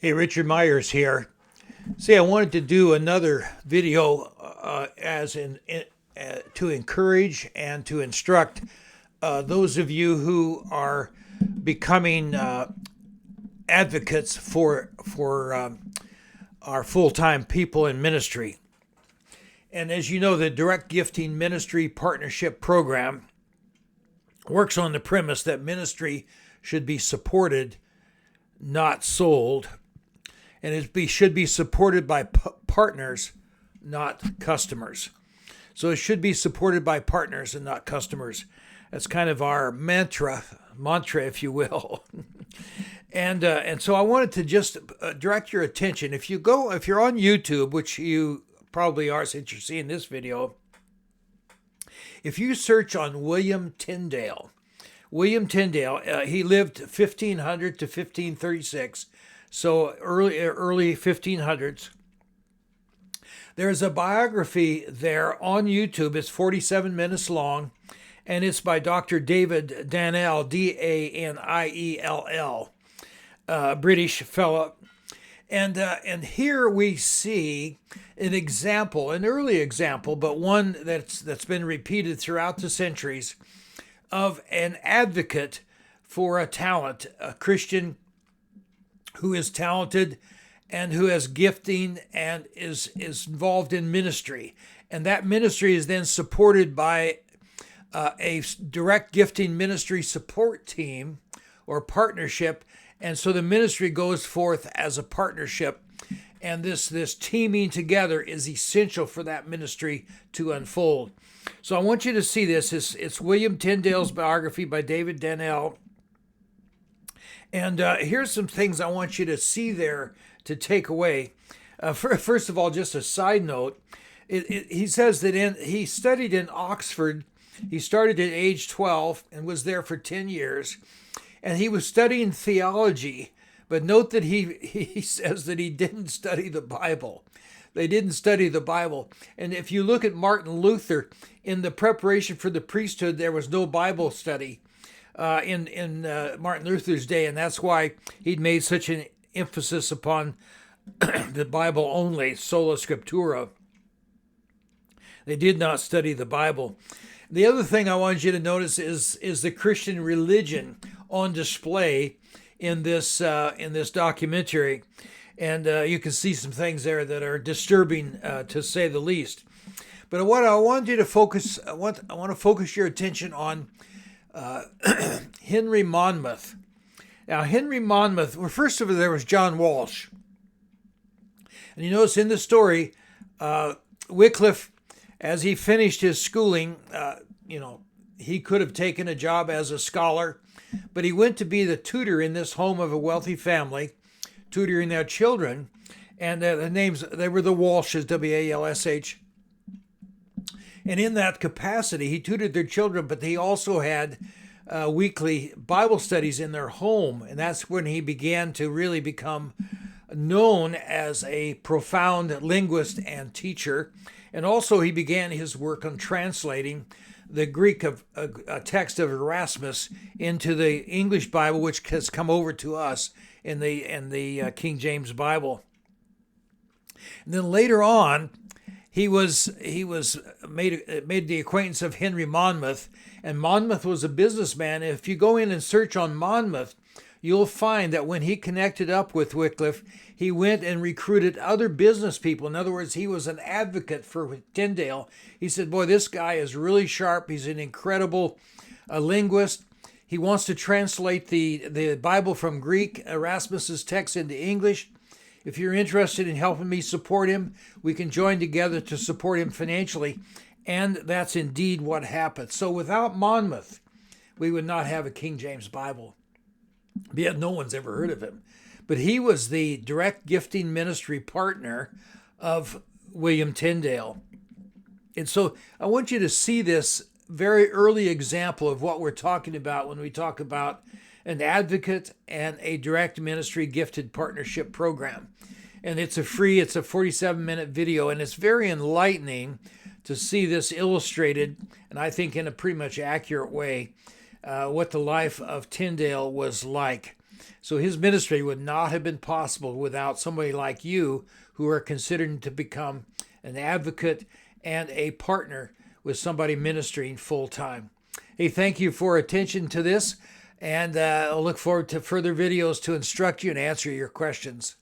Hey, Richard Myers here. See, I wanted to do another video to encourage and to instruct those of you who are becoming advocates for our full-time people in ministry. And as you know, the Direct Gifting Ministry Partnership Program works on the premise that ministry should be supported, not sold, and should be supported by partners, not customers. So it should be supported by partners and not customers. That's kind of our mantra, if you will. And so I wanted to just direct your attention. If you're on YouTube, which you probably are since you're seeing this video, if you search on William Tyndale, he lived 1500 to 1536. So early 1500s. There's a biography there on YouTube. It's 47 minutes long, and it's by Dr. David Daniell, Daniell, British fellow. And here we see an example, an early example, but one that's been repeated throughout the centuries, of an advocate for a talent, a Christian who is talented and who has gifting and is involved in ministry. And that ministry is then supported by a direct gifting ministry support team or partnership. And so the ministry goes forth as a partnership. And this teaming together is essential for that ministry to unfold. So I want you to see this. It's William Tyndale's biography by David Daniell. And here's some things I want you to see there to take away. First of all, just a side note, he says that he studied in Oxford. He started at age 12 and was there for 10 years. And he was studying theology. But note that he says that he didn't study the Bible. They didn't study the Bible. And if you look at Martin Luther, in the preparation for the priesthood, there was no Bible study in Martin Luther's day, and that's why he'd made such an emphasis upon the Bible only, sola scriptura. They did not study the Bible. The other thing I wanted you to notice is the Christian religion on display in this documentary, and you can see some things there that are disturbing to say the least. But what I want you to focus, I want to focus your attention on Humphrey Monmouth. Now, Humphrey Monmouth, well, first of all, there was John Walsh. And you notice in the story, Wycliffe, as he finished his schooling, he could have taken a job as a scholar, but he went to be the tutor in this home of a wealthy family, tutoring their children. And the names, they were the Walshes, W-A-L-S-H. And in that capacity, he tutored their children, but he also had weekly Bible studies in their home. And that's when he began to really become known as a profound linguist and teacher. And also he began his work on translating the Greek of a text of Erasmus into the English Bible, which has come over to us in the King James Bible. And then later on, he made the acquaintance of Humphrey Monmouth, and Monmouth was a businessman. If you go in and search on Monmouth, you'll find that when he connected up with Wycliffe, he went and recruited other business people. In other words, he was an advocate for Tyndale. He said, boy, this guy is really sharp. He's an incredible linguist. He wants to translate the Bible from Greek, Erasmus's text, into English. If you're interested in helping me support him, we can join together to support him financially. And that's indeed what happened. So without Monmouth, we would not have a King James Bible. Yet no one's ever heard of him. But he was the direct gifting ministry partner of William Tyndale. And so I want you to see this very early example of what we're talking about when we talk about an advocate and a direct ministry gifted partnership program. And it's a 47-minute video, and it's very enlightening to see this illustrated, and I think in a pretty much accurate way, what the life of Tyndale was like. So his ministry would not have been possible without somebody like you who are considering to become an advocate and a partner with somebody ministering full time. Hey, thank you for attention to this, and I'll look forward to further videos to instruct you and answer your questions.